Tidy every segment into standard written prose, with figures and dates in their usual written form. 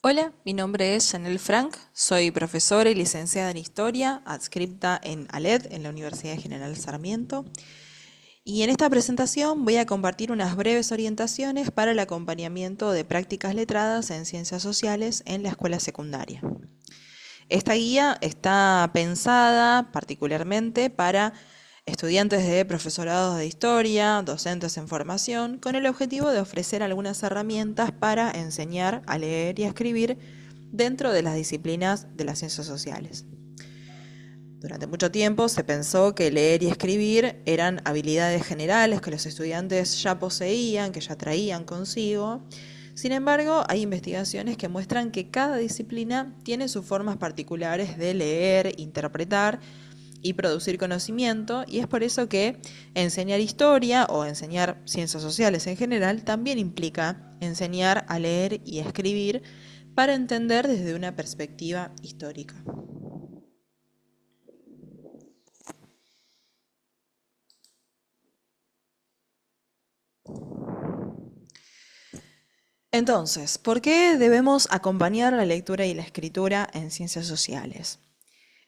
Hola, mi nombre es Chanel Frank, soy profesora y licenciada en Historia, adscripta en ALED, en la Universidad General Sarmiento. Y en esta presentación voy a compartir unas breves orientaciones para el acompañamiento de prácticas letradas en ciencias sociales en la escuela secundaria. Esta guía está pensada particularmente para estudiantes de profesorados de historia, docentes en formación, con el objetivo de ofrecer algunas herramientas para enseñar a leer y a escribir dentro de las disciplinas de las ciencias sociales. Durante mucho tiempo se pensó que leer y escribir eran habilidades generales que los estudiantes ya poseían, que ya traían consigo. Sin embargo, hay investigaciones que muestran que cada disciplina tiene sus formas particulares de leer, interpretar y producir conocimiento, y es por eso que enseñar historia o enseñar ciencias sociales en general también implica enseñar a leer y a escribir para entender desde una perspectiva histórica. Entonces, ¿por qué debemos acompañar la lectura y la escritura en ciencias sociales?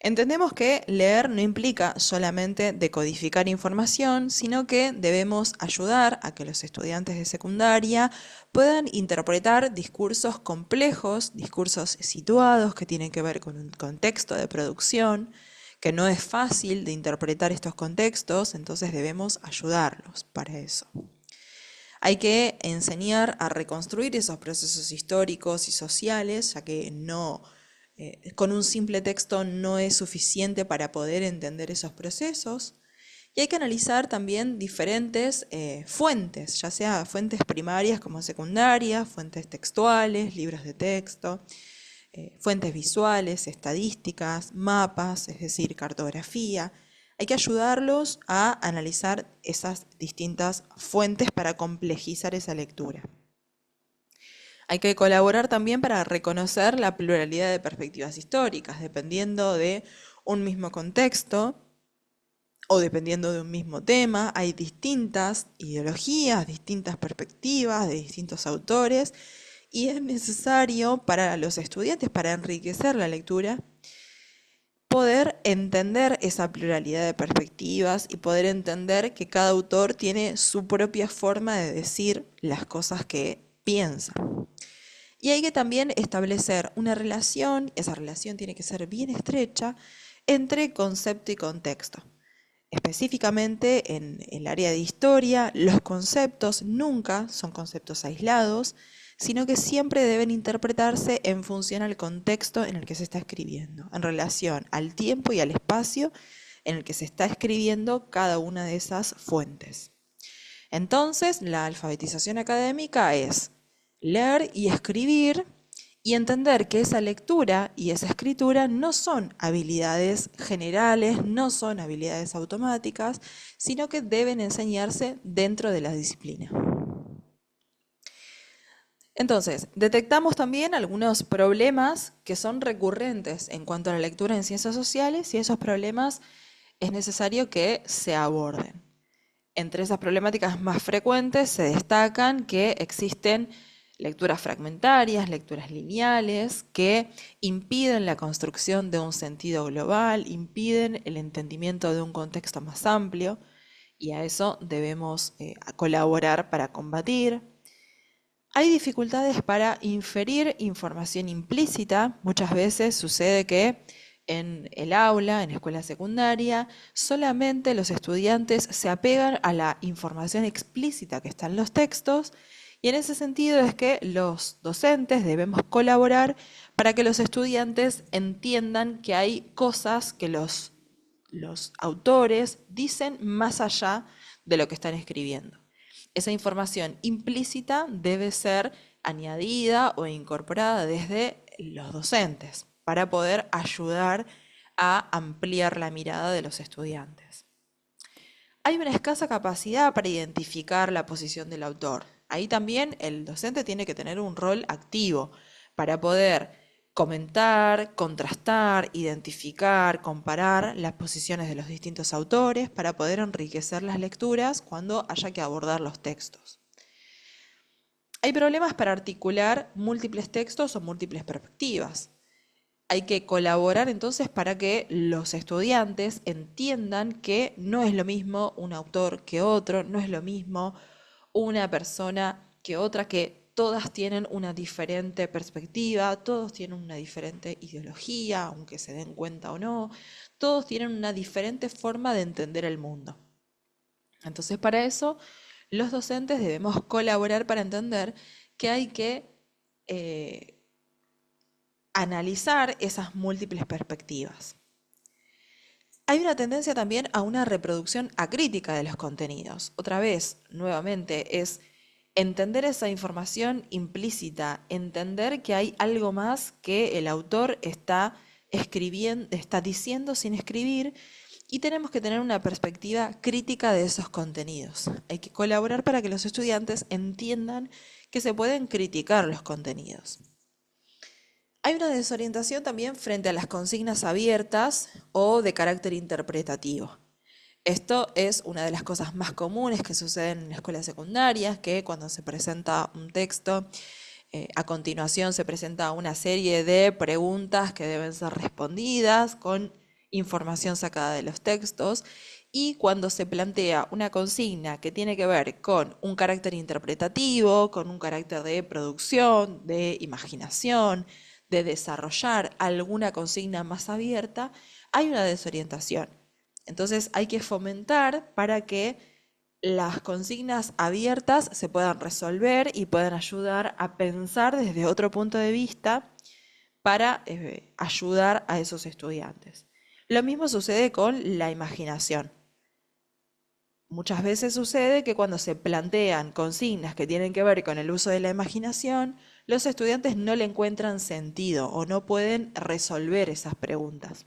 Entendemos que leer no implica solamente decodificar información, sino que debemos ayudar a que los estudiantes de secundaria puedan interpretar discursos complejos, discursos situados que tienen que ver con un contexto de producción, que no es fácil de interpretar estos contextos, entonces debemos ayudarlos para eso. Hay que enseñar a reconstruir esos procesos históricos y sociales, ya que con un simple texto no es suficiente para poder entender esos procesos. Y hay que analizar también diferentes fuentes, ya sea fuentes primarias como secundarias, fuentes textuales, libros de texto, fuentes visuales, estadísticas, mapas, es decir, cartografía. Hay que ayudarlos a analizar esas distintas fuentes para complejizar esa lectura. Hay que colaborar también para reconocer la pluralidad de perspectivas históricas, dependiendo de un mismo contexto o dependiendo de un mismo tema. Hay distintas ideologías, distintas perspectivas de distintos autores, y es necesario para los estudiantes, para enriquecer la lectura, poder entender esa pluralidad de perspectivas y poder entender que cada autor tiene su propia forma de decir las cosas que piensa. Y hay que también establecer una relación, esa relación tiene que ser bien estrecha, entre concepto y contexto. Específicamente en el área de historia, los conceptos nunca son conceptos aislados, sino que siempre deben interpretarse en función al contexto en el que se está escribiendo, en relación al tiempo y al espacio en el que se está escribiendo cada una de esas fuentes. Entonces, la alfabetización académica es leer y escribir y entender que esa lectura y esa escritura no son habilidades generales, no son habilidades automáticas, sino que deben enseñarse dentro de la disciplina. Entonces, detectamos también algunos problemas que son recurrentes en cuanto a la lectura en ciencias sociales, y esos problemas es necesario que se aborden. Entre esas problemáticas más frecuentes se destacan que existen lecturas fragmentarias, lecturas lineales, que impiden la construcción de un sentido global, impiden el entendimiento de un contexto más amplio, y a eso debemos colaborar para combatir. Hay dificultades para inferir información implícita. Muchas veces sucede que en el aula, en escuela secundaria, solamente los estudiantes se apegan a la información explícita que está en los textos, y en ese sentido es que los docentes debemos colaborar para que los estudiantes entiendan que hay cosas que los autores dicen más allá de lo que están escribiendo. Esa información implícita debe ser añadida o incorporada desde los docentes para poder ayudar a ampliar la mirada de los estudiantes. Hay una escasa capacidad para identificar la posición del autor. Ahí también el docente tiene que tener un rol activo para poder comentar, contrastar, identificar, comparar las posiciones de los distintos autores para poder enriquecer las lecturas cuando haya que abordar los textos. Hay problemas para articular múltiples textos o múltiples perspectivas. Hay que colaborar entonces para que los estudiantes entiendan que no es lo mismo un autor que otro, no es lo mismo una persona que otra, que todas tienen una diferente perspectiva, todos tienen una diferente ideología, aunque se den cuenta o no, todos tienen una diferente forma de entender el mundo. Entonces, para eso, los docentes debemos colaborar para entender que hay que analizar esas múltiples perspectivas. Hay una tendencia también a una reproducción acrítica de los contenidos. Otra vez, nuevamente, es entender esa información implícita, entender que hay algo más que el autor está escribiendo, está diciendo sin escribir, y tenemos que tener una perspectiva crítica de esos contenidos. Hay que colaborar para que los estudiantes entiendan que se pueden criticar los contenidos. Hay una desorientación también frente a las consignas abiertas o de carácter interpretativo. Esto es una de las cosas más comunes que suceden en escuelas secundarias, que cuando se presenta un texto, a continuación se presenta una serie de preguntas que deben ser respondidas con información sacada de los textos, y cuando se plantea una consigna que tiene que ver con un carácter interpretativo, con un carácter de producción, de imaginación, de desarrollar alguna consigna más abierta, hay una desorientación. Entonces hay que fomentar para que las consignas abiertas se puedan resolver y puedan ayudar a pensar desde otro punto de vista para ayudar a esos estudiantes. Lo mismo sucede con la imaginación. Muchas veces sucede que cuando se plantean consignas que tienen que ver con el uso de la imaginación, los estudiantes no le encuentran sentido o no pueden resolver esas preguntas.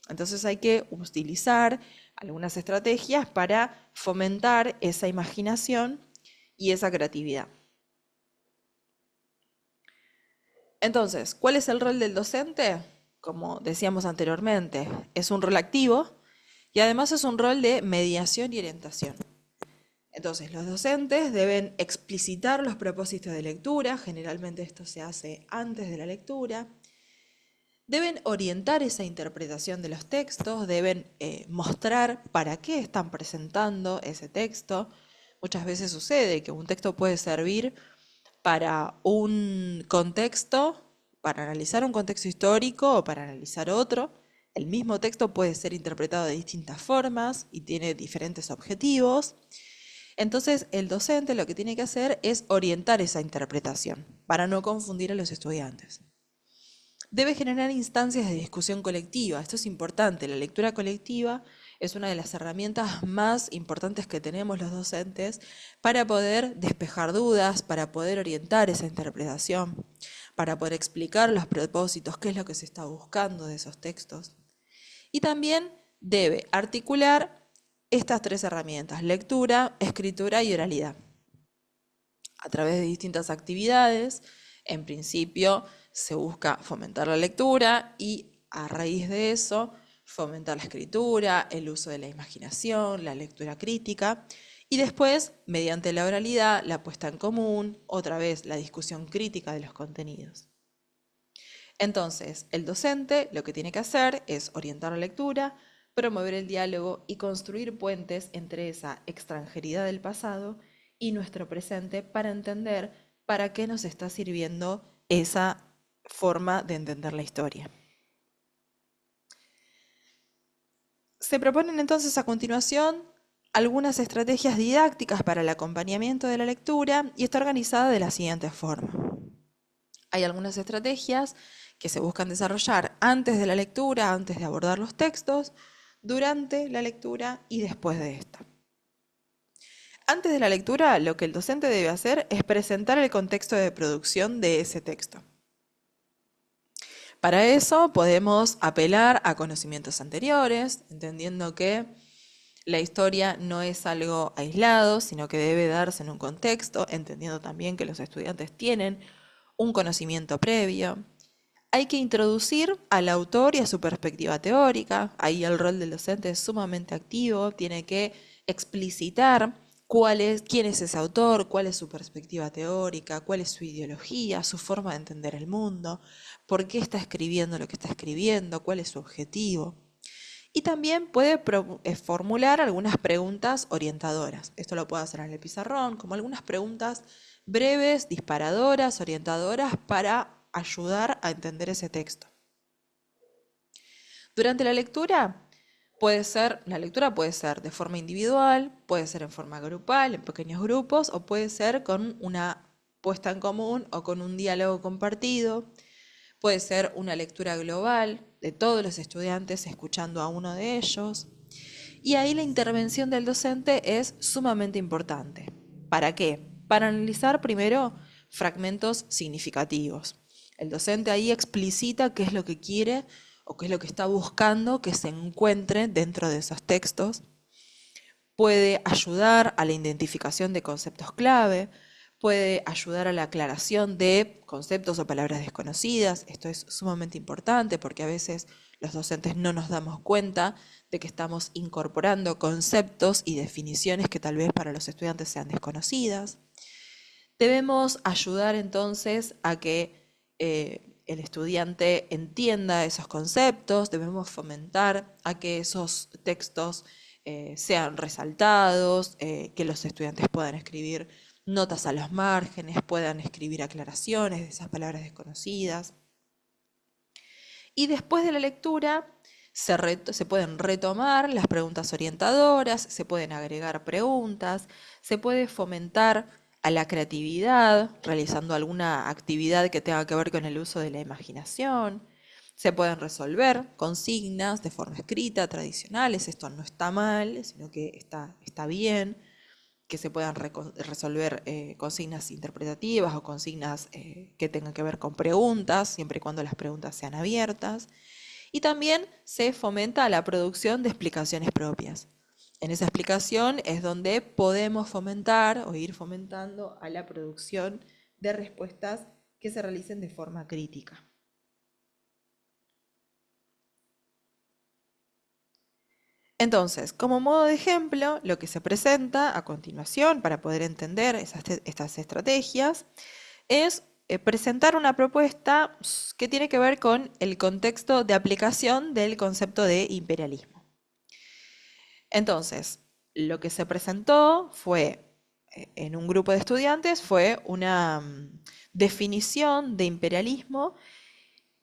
Entonces hay que utilizar algunas estrategias para fomentar esa imaginación y esa creatividad. Entonces, ¿cuál es el rol del docente? Como decíamos anteriormente, es un rol activo y además es un rol de mediación y orientación. Entonces, los docentes deben explicitar los propósitos de lectura, generalmente esto se hace antes de la lectura. Deben orientar esa interpretación de los textos, deben mostrar para qué están presentando ese texto. Muchas veces sucede que un texto puede servir para un contexto, para analizar un contexto histórico o para analizar otro. El mismo texto puede ser interpretado de distintas formas y tiene diferentes objetivos. Entonces, el docente lo que tiene que hacer es orientar esa interpretación para no confundir a los estudiantes. Debe generar instancias de discusión colectiva. Esto es importante. La lectura colectiva es una de las herramientas más importantes que tenemos los docentes para poder despejar dudas, para poder orientar esa interpretación, para poder explicar los propósitos, qué es lo que se está buscando de esos textos. Y también debe articular estas tres herramientas: lectura, escritura y oralidad. A través de distintas actividades, en principio se busca fomentar la lectura y a raíz de eso fomentar la escritura, el uso de la imaginación, la lectura crítica y después, mediante la oralidad, la puesta en común, otra vez la discusión crítica de los contenidos. Entonces, el docente lo que tiene que hacer es orientar la lectura, promover el diálogo y construir puentes entre esa extranjeridad del pasado y nuestro presente para entender para qué nos está sirviendo esa forma de entender la historia. Se proponen entonces a continuación algunas estrategias didácticas para el acompañamiento de la lectura y está organizada de la siguiente forma. Hay algunas estrategias que se buscan desarrollar antes de la lectura, antes de abordar los textos, durante la lectura y después de esta. Antes de la lectura, lo que el docente debe hacer es presentar el contexto de producción de ese texto. Para eso podemos apelar a conocimientos anteriores, entendiendo que la historia no es algo aislado, sino que debe darse en un contexto, entendiendo también que los estudiantes tienen un conocimiento previo. Hay que introducir al autor y a su perspectiva teórica. Ahí el rol del docente es sumamente activo, tiene que explicitar quién es ese autor, cuál es su perspectiva teórica, cuál es su ideología, su forma de entender el mundo, por qué está escribiendo lo que está escribiendo, cuál es su objetivo. Y también puede formular algunas preguntas orientadoras. Esto lo puede hacer en el pizarrón, como algunas preguntas breves, disparadoras, orientadoras para ayudar a entender ese texto. Durante la lectura puede ser de forma individual, puede ser en forma grupal, en pequeños grupos, o puede ser con una puesta en común o con un diálogo compartido. Puede ser una lectura global de todos los estudiantes escuchando a uno de ellos. Y ahí la intervención del docente es sumamente importante. ¿Para qué? Para analizar primero fragmentos significativos. El docente ahí explicita qué es lo que quiere o qué es lo que está buscando que se encuentre dentro de esos textos. Puede ayudar a la identificación de conceptos clave, puede ayudar a la aclaración de conceptos o palabras desconocidas. Esto es sumamente importante porque a veces los docentes no nos damos cuenta de que estamos incorporando conceptos y definiciones que tal vez para los estudiantes sean desconocidas. Debemos ayudar entonces a que el estudiante entienda esos conceptos, debemos fomentar a que esos textos sean resaltados, que los estudiantes puedan escribir notas a los márgenes, puedan escribir aclaraciones de esas palabras desconocidas. Y después de la lectura se pueden retomar las preguntas orientadoras, se pueden agregar preguntas, se puede fomentar a la creatividad, realizando alguna actividad que tenga que ver con el uso de la imaginación. Se pueden resolver consignas de forma escrita, tradicionales. Esto no está mal, sino que está bien que se puedan resolver consignas interpretativas o consignas que tengan que ver con preguntas, siempre y cuando las preguntas sean abiertas. Y también se fomenta la producción de explicaciones propias. En esa explicación es donde podemos fomentar o ir fomentando a la producción de respuestas que se realicen de forma crítica. Entonces, como modo de ejemplo, lo que se presenta a continuación para poder entender estas estrategias es presentar una propuesta que tiene que ver con el contexto de aplicación del concepto de imperialismo. Entonces, lo que se presentó fue, en un grupo de estudiantes, fue una definición de imperialismo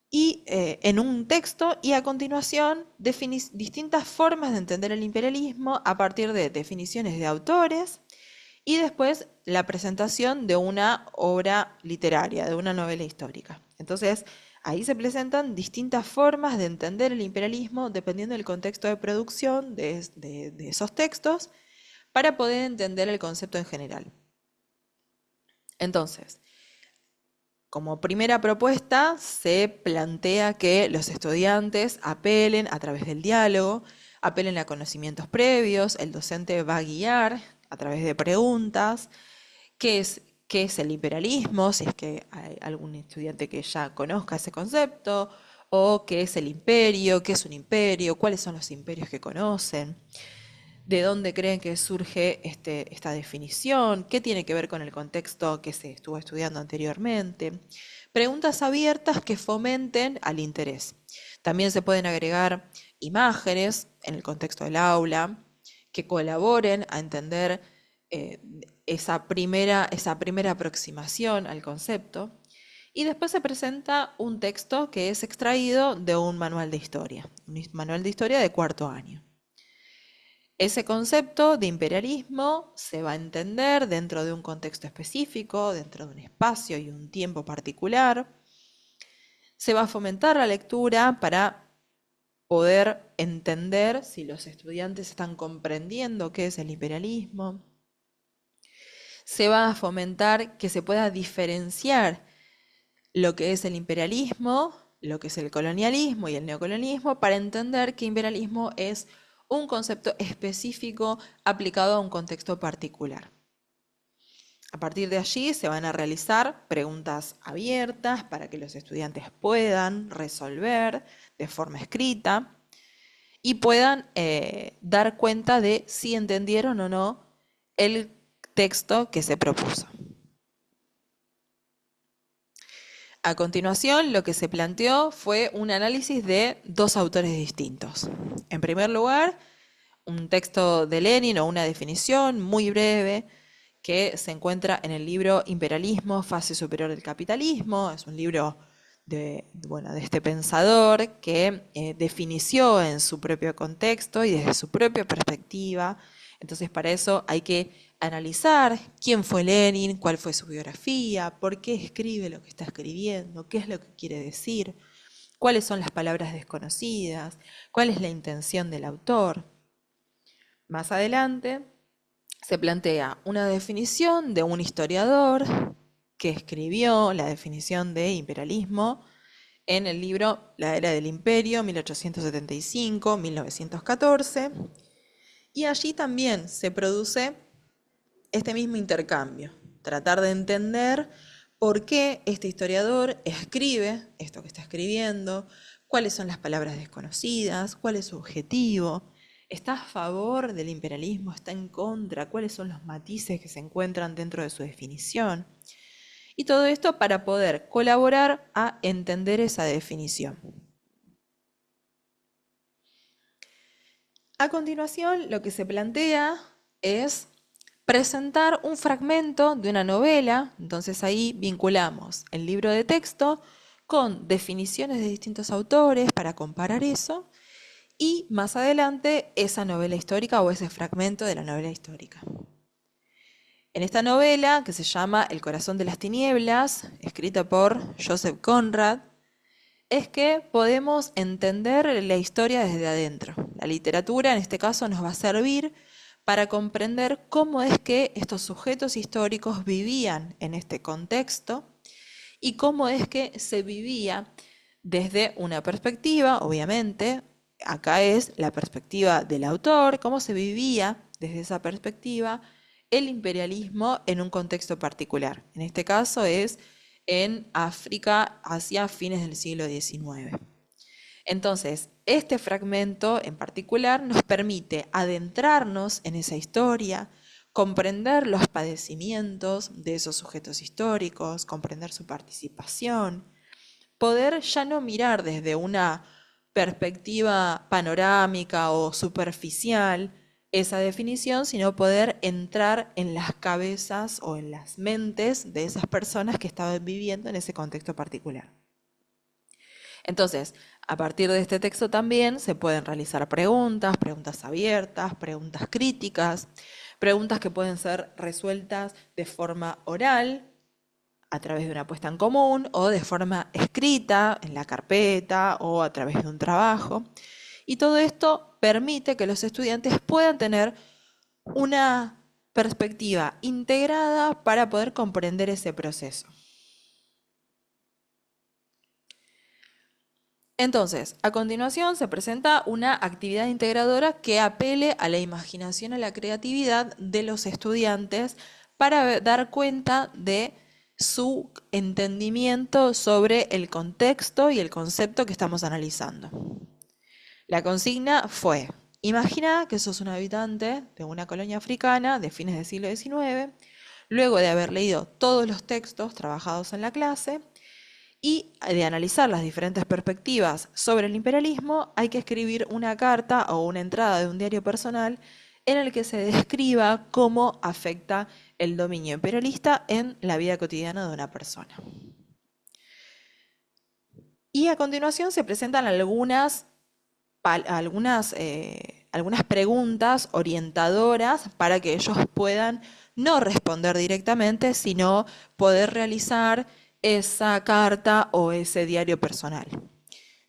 y en un texto, y a continuación distintas formas de entender el imperialismo a partir de definiciones de autores y después la presentación de una obra literaria, de una novela histórica. Entonces, ahí se presentan distintas formas de entender el imperialismo dependiendo del contexto de producción de esos textos para poder entender el concepto en general. Entonces, como primera propuesta, se plantea que los estudiantes apelen a través del diálogo, apelen a conocimientos previos, el docente va a guiar a través de preguntas, qué es el imperialismo, si es que hay algún estudiante que ya conozca ese concepto, o qué es el imperio, qué es un imperio, cuáles son los imperios que conocen, de dónde creen que surge esta definición, qué tiene que ver con el contexto que se estuvo estudiando anteriormente. Preguntas abiertas que fomenten al interés. También se pueden agregar imágenes en el contexto del aula que colaboren a entender esa primera aproximación al concepto. Y después se presenta un texto que es extraído de un manual de historia, un manual de historia de cuarto año. Ese concepto de imperialismo se va a entender dentro de un contexto específico, dentro de un espacio y un tiempo particular. Se va a fomentar la lectura para poder entender si los estudiantes están comprendiendo qué es el imperialismo. Se va a fomentar que se pueda diferenciar lo que es el imperialismo, lo que es el colonialismo y el neocolonialismo, para entender que imperialismo es un concepto específico aplicado a un contexto particular. A partir de allí se van a realizar preguntas abiertas para que los estudiantes puedan resolver de forma escrita y puedan dar cuenta de si entendieron o no el texto que se propuso. A continuación, lo que se planteó fue un análisis de dos autores distintos. En primer lugar, un texto de Lenin o una definición muy breve que se encuentra en el libro Imperialismo, fase superior del capitalismo. Es un libro de este pensador que definició en su propio contexto y desde su propia perspectiva. Entonces, para eso hay que analizar quién fue Lenin, cuál fue su biografía, por qué escribe lo que está escribiendo, qué es lo que quiere decir, cuáles son las palabras desconocidas, cuál es la intención del autor. Más adelante se plantea una definición de un historiador que escribió la definición de imperialismo en el libro La Era del Imperio, 1875-1914, y allí también se produce este mismo intercambio, tratar de entender por qué este historiador escribe esto que está escribiendo, cuáles son las palabras desconocidas, cuál es su objetivo, está a favor del imperialismo, está en contra, cuáles son los matices que se encuentran dentro de su definición. Y todo esto para poder colaborar a entender esa definición. A continuación, lo que se plantea es presentar un fragmento de una novela. Entonces ahí vinculamos el libro de texto con definiciones de distintos autores para comparar eso, y más adelante esa novela histórica o ese fragmento de la novela histórica. En esta novela, que se llama El corazón de las tinieblas, escrita por Joseph Conrad, es que podemos entender la historia desde adentro. La literatura, en este caso, nos va a servir para comprender cómo es que estos sujetos históricos vivían en este contexto y cómo es que se vivía desde una perspectiva, obviamente, acá es la perspectiva del autor, cómo se vivía desde esa perspectiva el imperialismo en un contexto particular. En este caso es en África hacia fines del siglo XIX. Entonces, este fragmento en particular nos permite adentrarnos en esa historia, comprender los padecimientos de esos sujetos históricos, comprender su participación, poder ya no mirar desde una perspectiva panorámica o superficial esa definición, sino poder entrar en las cabezas o en las mentes de esas personas que estaban viviendo en ese contexto particular. Entonces, a partir de este texto también se pueden realizar preguntas, preguntas abiertas, preguntas críticas, preguntas que pueden ser resueltas de forma oral, a través de una puesta en común, o de forma escrita, en la carpeta, o a través de un trabajo. Y todo esto permite que los estudiantes puedan tener una perspectiva integrada para poder comprender ese proceso. Entonces, a continuación se presenta una actividad integradora que apele a la imaginación, a la creatividad de los estudiantes para dar cuenta de su entendimiento sobre el contexto y el concepto que estamos analizando. La consigna fue: imagina que sos un habitante de una colonia africana de fines del siglo XIX, luego de haber leído todos los textos trabajados en la clase y de analizar las diferentes perspectivas sobre el imperialismo, hay que escribir una carta o una entrada de un diario personal en el que se describa cómo afecta el dominio imperialista en la vida cotidiana de una persona. Y a continuación se presentan algunas preguntas orientadoras para que ellos puedan no responder directamente, sino poder realizar esa carta o ese diario personal.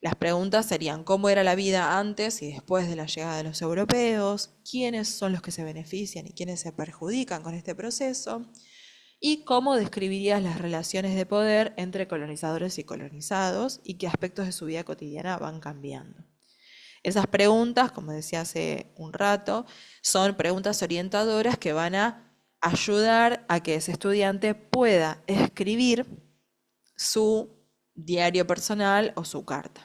Las preguntas serían: ¿cómo era la vida antes y después de la llegada de los europeos? ¿Quiénes son los que se benefician y quiénes se perjudican con este proceso? ¿Y cómo describirías las relaciones de poder entre colonizadores y colonizados y qué aspectos de su vida cotidiana van cambiando? Esas preguntas, como decía hace un rato, son preguntas orientadoras que van a ayudar a que ese estudiante pueda escribir su diario personal o su carta.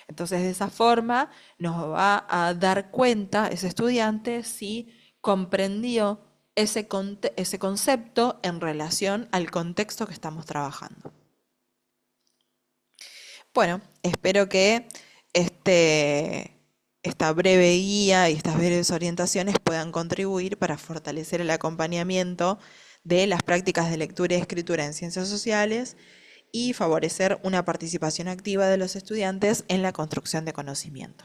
Entonces, de esa forma nos va a dar cuenta ese estudiante si comprendió ese concepto en relación al contexto que estamos trabajando. Bueno, espero que esta breve guía y estas breves orientaciones puedan contribuir para fortalecer el acompañamiento de las prácticas de lectura y escritura en ciencias sociales y favorecer una participación activa de los estudiantes en la construcción de conocimiento.